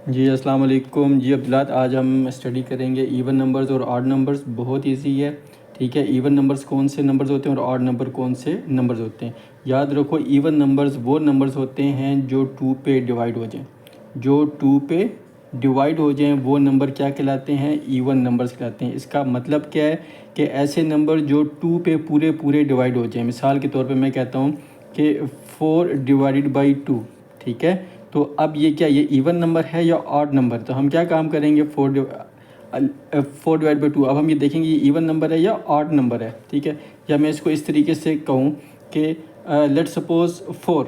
जी अस्सलाम वालेकुम। जी अब्दुल्लाह, आज हम स्टडी करेंगे इवन नंबर्स और ऑड नंबर्स। बहुत इजी है, ठीक है। इवन नंबर्स कौन से नंबर्स होते हैं और ऑड नंबर कौन से नंबर्स होते हैं। याद रखो, इवन नंबर्स वो नंबर्स होते हैं जो 2 पे डिवाइड हो जाएं। जो 2 पे डिवाइड हो जाएं वो नंबर क्या कहलाते हैं? इवन नंबर्स कहलाते हैं। इसका मतलब क्या है कि ऐसे नंबर जो 2 पे पूरे पूरे डिवाइड हो जाएं। मिसाल के तौर पे मैं कहता हूँ कि 4 डिवाइडेड बाई 2, ठीक है। तो अब ये क्या, ये इवन नंबर है या ऑड नंबर? तो हम क्या काम करेंगे, 4 डिवाइड बाई 2। अब हम ये देखेंगे ये इवन नंबर है या ऑड नंबर है, ठीक है। या मैं इसको इस तरीके से कहूँ कि लेट सपोज 4,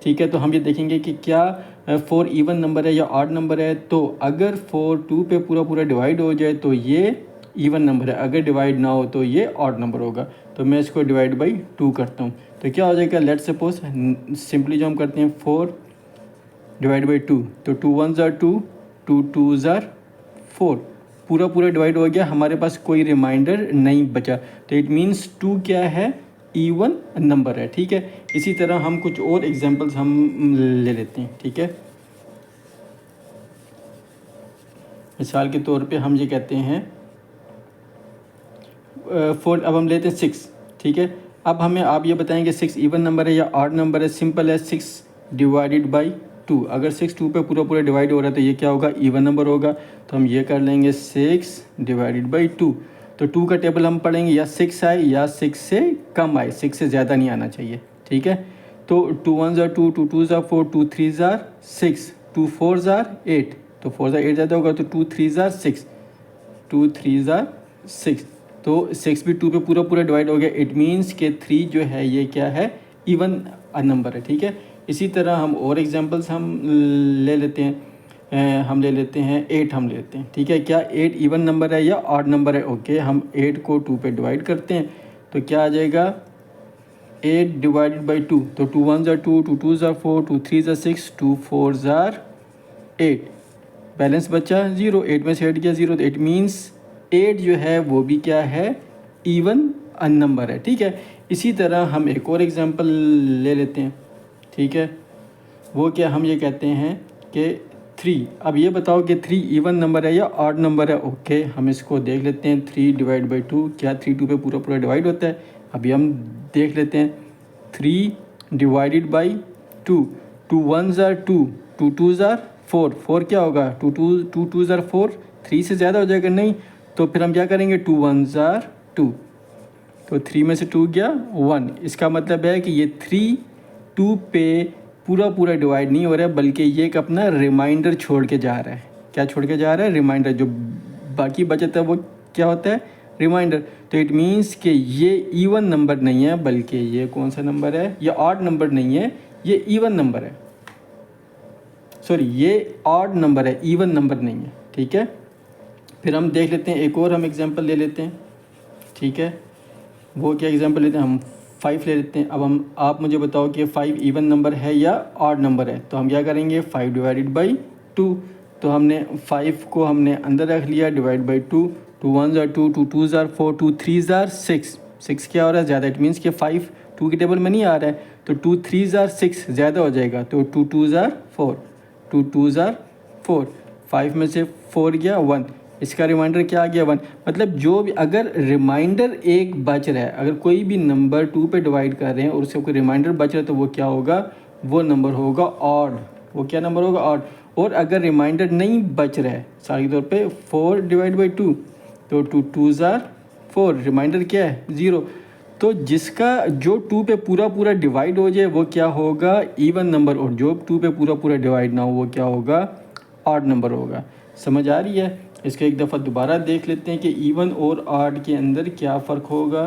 ठीक है। तो हम ये देखेंगे कि क्या 4 इवन नंबर है या ऑड नंबर है। तो अगर 4 2 पे पूरा पूरा डिवाइड हो जाए तो ये इवन नंबर है, अगर डिवाइड ना हो तो ये ऑड नंबर होगा। तो मैं इसको डिवाइड बाई 2 करता हूँ तो क्या हो जाएगा, लेट सपोज सिंपली जो हम करते हैं 4 डिवाइड बाई 2, तो 2 1 ज़ार 2, 2 2 ज़ार 4, पूरा पूरा डिवाइड हो गया, हमारे पास कोई रिमाइंडर नहीं बचा। तो इट मीन्स 2 क्या है, इवन नंबर है, ठीक है। इसी तरह हम कुछ और एग्जांपल्स हम ले लेते हैं, ठीक है। मिसाल के तौर पे हम ये कहते हैं 4, अब हम लेते हैं 6, ठीक है। अब हमें आप ये बताएंगे 6 इवन नंबर है या ऑड नंबर है। सिंपल है, 6 डिवाइडेड बाई 2। अगर 6 2 पे पूरा पूरा डिवाइड हो रहा है तो ये क्या होगा, इवन नंबर होगा। तो हम ये कर लेंगे 6 डिवाइडेड बाई 2। तो 2 का टेबल हम पढ़ेंगे या 6 आए या 6 से कम आए, 6 से ज़्यादा नहीं आना चाहिए, ठीक है। तो 2 1 ज़ार 2, 2 2 ज़ार 4, 2 3 ज़ार 6, 2 4 ज़ार 8, तो 4 ज़ार 8 ज़्यादा होगा, तो 2 3 ज़ार 6, 2 3 ज़ार 6। तो 6 भी 2 पे पूरा पूरा डिवाइड हो गया। इट मीन्स के 3 जो है ये क्या है, इवन नंबर है, ठीक है। इसी तरह हम और एग्जांपल्स हम ले लेते हैं। हम ले लेते हैं 8, हम लेते हैं, ठीक है। क्या 8 इवन नंबर है या ऑड नंबर है? ओके, हम 8 को 2 पे डिवाइड करते हैं तो क्या आ जाएगा, 8 डिवाइडेड बाई 2। तो 2 1 ज़ार 2, 2 2 ज़ार 4, 2 3 ज़ार 6, 2 4 ज़ार 8, बैलेंस बचा 0, 8 में से हट गया 0। तो इट मीन्स 8 जो है वो भी क्या है, इवन नंबर है, ठीक है। इसी तरह हम एक और एग्जांपल ले लेते हैं, ठीक है। वो क्या, हम ये कहते हैं कि 3। अब ये बताओ कि 3 इवन नंबर है या ऑड नंबर है? ओके, हम इसको देख लेते हैं। 3 डिवाइड बाई 2, क्या 3 2 पे पूरा पूरा डिवाइड होता है? अभी हम देख लेते हैं। 3 डिवाइडेड बाई 2, 2 1 ज़ार 2, 2 2 ज़ार 4, 4 क्या होगा, 2 2 ज़ार 4, 3 से ज़्यादा हो जाएगा नहीं। तो फिर हम क्या करेंगे, 2 1 ज़ार 2, तो 3 में से 2 गया 1। इसका मतलब है कि ये 3 2 पे पूरा पूरा डिवाइड नहीं हो रहा है, बल्कि ये एक अपना रिमाइंडर छोड़ के जा रहा है। क्या छोड़ के जा रहा है, रिमाइंडर। जो बाकी बचत है वो क्या होता है, रिमाइंडर। तो इट मीन्स कि ये इवन नंबर नहीं है, बल्कि ये कौन सा नंबर है, ये ऑड नंबर नहीं है, ये इवन नंबर है। सॉरी, ये ऑड नंबर है, इवन नंबर नहीं है, ठीक है। फिर हम देख लेते हैं, एक और हम एग्जांपल ले लेते हैं, ठीक है। वो क्या एग्जांपल लेते हैं, हम 5 ले लेते हैं। अब आप मुझे बताओ कि 5 इवन नंबर है या ऑड नंबर है। तो हम क्या करेंगे, 5 डिवाइडेड बाई 2। तो हमने 5 को हमने अंदर रख लिया, डिवाइड बाई 2, 2 1 ज़ार 2, 2 2 ज़ार 4, 2 3 ज़ार 6, 6 क्या हो रहा है, ज़्यादा। इट मीन्स कि 5 2 के टेबल में नहीं आ रहा है, तो 2 3 ज़ार 6 ज़्यादा हो जाएगा, तो 2 2 ज़ार 4, 2 2 ज़ार 4, 5 में से 4 गया 1, इसका रिमाइंडर क्या आ गया 1। मतलब जो भी अगर रिमाइंडर एक बच रहा है, अगर कोई भी नंबर 2 पे डिवाइड कर रहे हैं और उससे कोई रिमाइंडर बच रहा है तो वो क्या होगा, वो नंबर होगा ऑड। वो क्या नंबर होगा, ऑड। और अगर रिमाइंडर नहीं बच रहा है, मिसाल के तौर पे 4 डिवाइड बाई 2, तो 2 2 ज़ार 4, रिमाइंडर क्या है, 0। तो जिसका जो 2 पे पूरा पूरा डिवाइड हो जाए वो क्या होगा, इवन नंबर। और जो 2 पे पूरा पूरा डिवाइड ना हो वो क्या होगा, ऑड नंबर होगा। समझ आ रही है? इसको एक दफ़ा दोबारा देख लेते हैं कि इवन और ऑड के अंदर क्या फ़र्क होगा,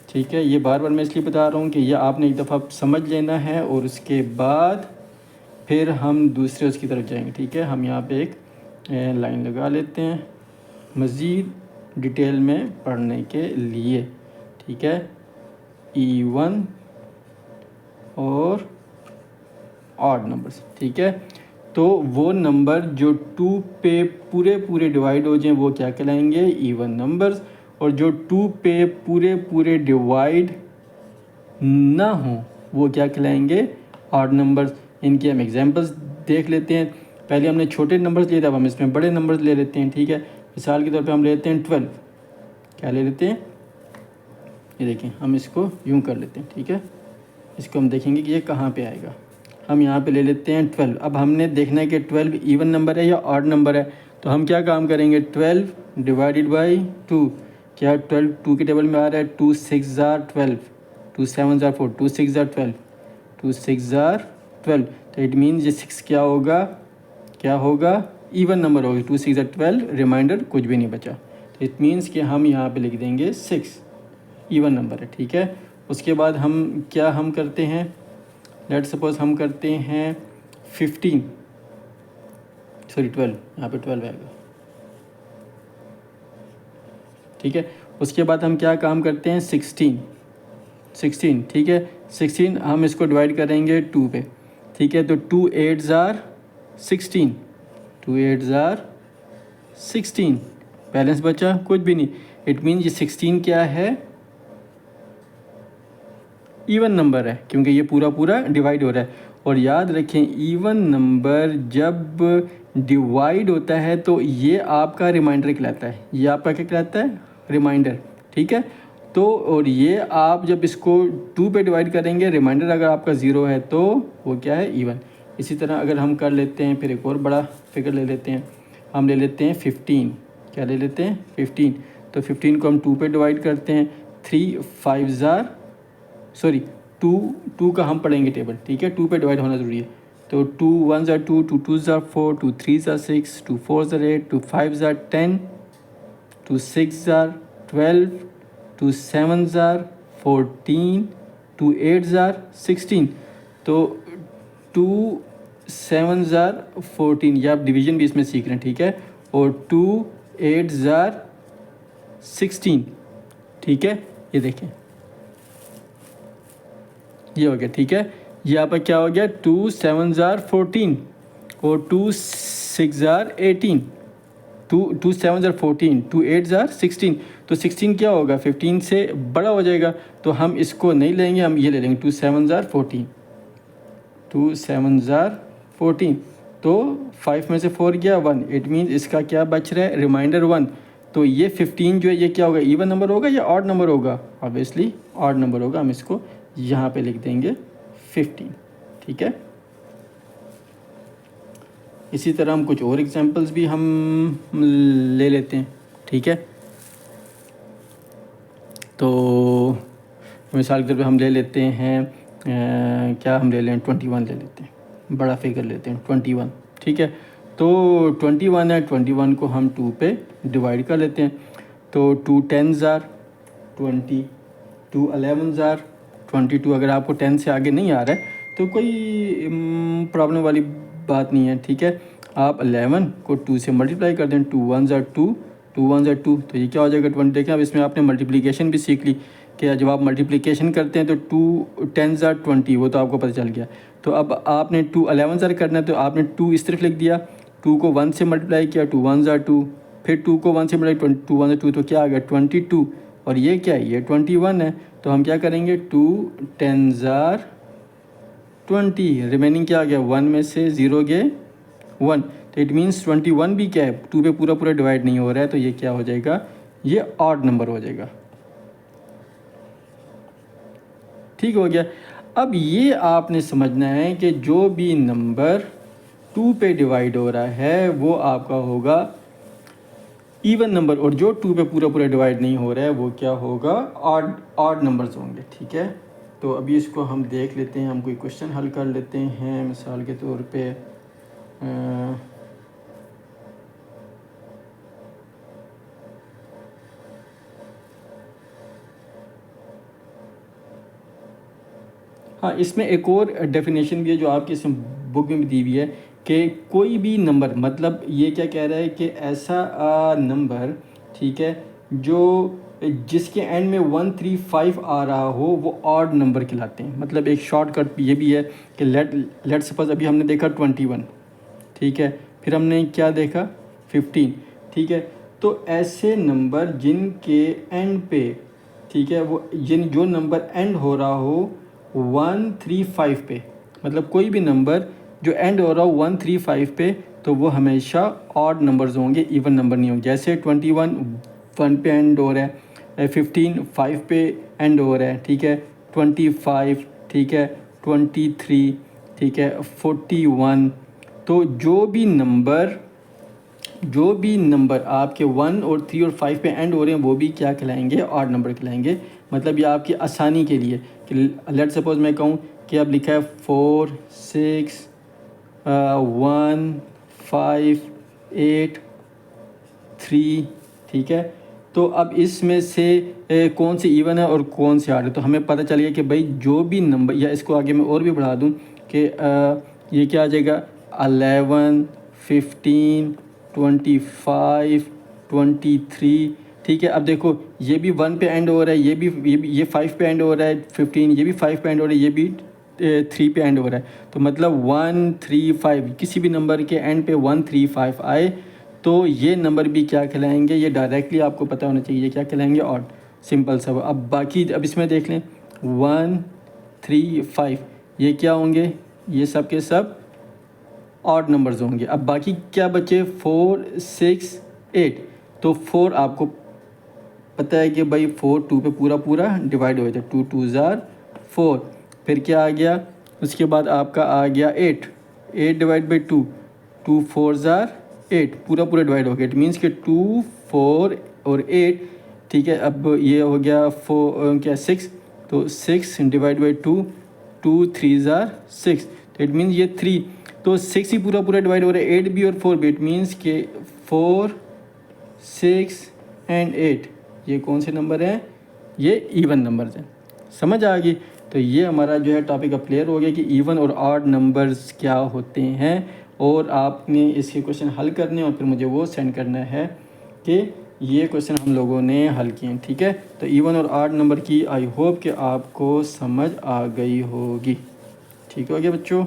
ठीक है। ये बार बार मैं इसलिए बता रहा हूँ कि यह आपने एक दफ़ा समझ लेना है और उसके बाद फिर हम दूसरे उसकी तरफ जाएंगे, ठीक है। हम यहाँ पे एक लाइन लगा लेते हैं मज़ीद डिटेल में पढ़ने के लिए, ठीक है। इवन और ऑड नंबर्स, ठीक है। तो वो नंबर जो 2 पे पूरे पूरे डिवाइड हो जाएं वो क्या कहलाएंगे, इवन नंबर्स। और जो 2 पे पूरे पूरे डिवाइड ना हो वो क्या कहलाएंगे, ऑड नंबर्स। इनके हम एग्जांपल्स देख लेते हैं। पहले हमने छोटे नंबर्स लिए थे, अब हम इसमें बड़े नंबर्स ले लेते हैं, ठीक है। मिसाल के तौर पे हम ले लेते हैं 12, क्या ले लेते हैं, ये देखें, हम इसको यूं कर लेते हैं, ठीक है। इसको हम देखेंगे कि ये कहाँ पे आएगा। हम यहाँ पे ले लेते हैं 12। अब हमने देखना है कि 12 इवन नंबर है या ऑड नंबर है, तो हम क्या काम करेंगे, 12 डिवाइडेड बाई 2। क्या 12 2 के टेबल में आ रहा है, 2 6 जार 12, 2 7 जार 4, 2 6 जार 12, 2 6 जार 12। तो इट मीन्स ये 6 क्या होगा, क्या होगा, इवन नंबर होगी। 2 6 जार 12, रिमाइंडर कुछ भी नहीं बचा, तो इट मीन्स कि हम यहाँ पे लिख देंगे 6, इवन नंबर है, ठीक है। उसके बाद हम क्या हम करते हैं, लेट सपोज हम करते हैं 15, सॉरी 12, यहाँ पे 12 आएगा, ठीक है। उसके बाद हम क्या काम करते हैं, 16, ठीक है। 16 हम इसको डिवाइड करेंगे 2 पे, ठीक है। तो 2 8 जार 16, 2 8 जार 16, बैलेंस बचा कुछ भी नहीं। इट मीन ये 16 क्या है, इवन नंबर है, क्योंकि ये पूरा पूरा डिवाइड हो रहा है। और याद रखें, इवन नंबर जब डिवाइड होता है तो ये आपका रिमाइंडर कहलाता है, ये आपका क्या कहलाता है, रिमाइंडर, ठीक है। तो और ये आप जब इसको 2 पे डिवाइड करेंगे, रिमाइंडर अगर आपका 0 है तो वो क्या है, इवन। इसी तरह अगर हम कर लेते हैं, फिर एक और बड़ा फिगर ले लेते हैं, हम ले लेते हैं 15, क्या ले लेते हैं, 15। तो 15 को हम 2 पे डिवाइड करते हैं, 3 5 जार, सॉरी 2 का हम पढ़ेंगे टेबल, ठीक है। 2 पे डिवाइड होना ज़रूरी है। तो 2 1 ज़ार 2, 2 2 ज़ार 4, 2 3 ज़ार 6, 2 4 ज़ार 8, 2 5 ज़ार 10, 2 6 ज़ार 12, 2 7 ज़ार 14, 2 8 ज़ार 16। तो 2 7 ज़ार 14, या आप डिवीज़न भी इसमें सीख रहे हैं, ठीक है। और 2 8 ज़ार 16, ठीक है। ये देखें, ये हो गया, ठीक है। यहाँ पर क्या हो गया, 2 7 ज़ार 14 और 2 6 ज़ार 18, 2 7 ज़ार 14, 2 8 ज़ार 16। तो 16 क्या होगा, 15 से बड़ा हो जाएगा, तो हम इसको नहीं लेंगे, हम ये ले लेंगे 2 7 ज़ार 14, 2 7 ज़ार 14। तो 5 में से 4 गया 1, इट मीन्स इसका क्या बच रहा है, रिमाइंडर 1। तो ये 15 जो है ये क्या होगा, इवन नंबर होगा या ऑड नंबर होगा, ऑब्वियसली ऑड नंबर होगा। हम इसको यहाँ पे लिख देंगे 15, ठीक है। इसी तरह हम कुछ और एग्जांपल्स भी हम ले लेते हैं, ठीक है। तो मिसाल के तौर पे हम ले लेते हैं क्या हम ले लें, 21 ले लेते हैं, बड़ा फिगर लेते हैं 21, ठीक है। तो 21 है, 21 को हम 2 पे डिवाइड कर लेते हैं। तो 2 10 ज़ार 20, 2 11 ज़ार 22। अगर आपको 10 से आगे नहीं आ रहा है तो कोई प्रॉब्लम वाली बात नहीं है, ठीक है। आप 11 को 2 से मल्टीप्लाई कर दें, 2 1 ज़ार 2, 2 1 ज़ार 2, तो ये क्या हो जाएगा 20। देखें अब इसमें आपने मल्टीप्लिकेशन भी सीख ली कि जब आप मल्टीप्लिकेशन करते हैं तो 2 10 ज़ार 20, वो तो आपको पता चल गया। तो अब आपने 2 11 ज़ार करना है, तो आपने 2 इस तरफ लिख दिया, 2 को 1 से मल्टीप्लाई किया, 2 1 ज़ार 2, फिर 2 को 1 से मल्टीप्लाई 2 1 ज़ार 2, तो क्या आ गया 22। और ये क्या है, ये 21 है। तो हम क्या करेंगे, 2 10 ज़ार 20, रिमेनिंग क्या आ गया, 1 में से 0 गए 1, तो इट मीन्स 21 भी क्या है, 2 पे पूरा पूरा डिवाइड नहीं हो रहा है, तो ये क्या हो जाएगा, ये ऑड नंबर हो जाएगा, ठीक हो गया। अब ये आपने समझना है कि जो भी नंबर 2 पे डिवाइड हो रहा है वो आपका होगा इवन नंबर, और जो 2 पे पूरा पूरा डिवाइड नहीं हो रहा है वो क्या होगा, ऑड नंबर्स होंगे, ठीक है। तो अभी इसको हम देख लेते हैं, हम कोई क्वेश्चन हल कर लेते हैं। मिसाल के तौर पे हाँ, इसमें एक और डेफिनेशन भी है जो आपकी इस बुक में भी दी हुई है कि कोई भी नंबर, मतलब ये क्या कह रहा है कि ऐसा नंबर, ठीक है, जो जिसके एंड में 135 आ रहा हो वो ऑड नंबर कहलाते हैं। मतलब एक शॉर्टकट ये भी है कि लेट सपोज अभी हमने देखा 21, ठीक है, फिर हमने क्या देखा 15, ठीक है। तो ऐसे नंबर जिनके एंड पे, ठीक है, वो जो नंबर एंड हो रहा हो 135 पे, मतलब कोई भी नंबर जो एंड हो रहा हो 135 पे, तो वो हमेशा ऑड नंबर्स होंगे, इवन नंबर नहीं होंगे। जैसे 21 1 पे एंड हो रहा है, 15 5 पे एंड हो रहा है, ठीक है, 25, ठीक है, 23, ठीक है, 41। तो जो भी नंबर आपके 1 और 3 और 5 पे एंड हो रहे हैं वो भी क्या कहलाएंगे, ऑड नंबर कहलाएंगे। मतलब ये आपकी आसानी के लिए कि लेट सपोज मैं कहूँ कि अब लिखा है 4 6 1 5 8 3, ठीक है। तो अब इसमें से कौन से इवन है और कौन से ऑड है, तो हमें पता चल गया कि भाई जो भी नंबर, या इसको आगे मैं और भी बढ़ा दूँ कि ये क्या आ जाएगा 11 15 25 23, ठीक है। अब देखो ये भी 1 पे एंड हो रहा है, ये 5 पे एंड हो रहा है, 15 ये भी 5 पे एंड हो रहा है, ये भी 3 पे एंड हो रहा है। तो मतलब 1 3 5 किसी भी नंबर के एंड पे 1 3 5 आए तो ये नंबर भी क्या कहलाएंगे, ये डायरेक्टली आपको पता होना चाहिए, ये क्या कहलाएंगे, ऑड। सिंपल सा। अब बाकी अब इसमें देख लें 1 3 5 ये क्या होंगे, ये सब के सब ऑड नंबर्स होंगे। अब बाकी क्या बचे 4 6 8, तो 4 आपको पता है कि भाई 4 2 पे पूरा डिवाइड हो जाता है, 2 2 ज़ार 4। फिर क्या आ गया, उसके बाद आपका आ गया 8 डिवाइड बाई 2, 2 4 ज़ार 8, पूरा डिवाइड हो गया। इट मीन्स कि 2 4 और 8, ठीक है। अब ये हो गया 4 क्या 6, तो 6 डिवाइड बाई 2, 2 3 ज़ार 6, तो इट मीन्स ये 3, तो 6 ही पूरा डिवाइड हो रहा है, 8 भी और 4 भी। इट मीन्स के 4 6 एंड 8 ये कौन से नंबर हैं, ये इवन नंबर्स हैं। समझ आ गई। तो ये हमारा जो है टॉपिक अब क्लियर हो गया कि इवन और ऑड नंबर्स क्या होते हैं, और आपने इसके क्वेश्चन हल करने और फिर मुझे वो सेंड करना है कि ये क्वेश्चन हम लोगों ने हल किए हैं, ठीक है। तो इवन और ऑड नंबर की आई होप कि आपको समझ आ गई होगी। ठीक हो गया बच्चों।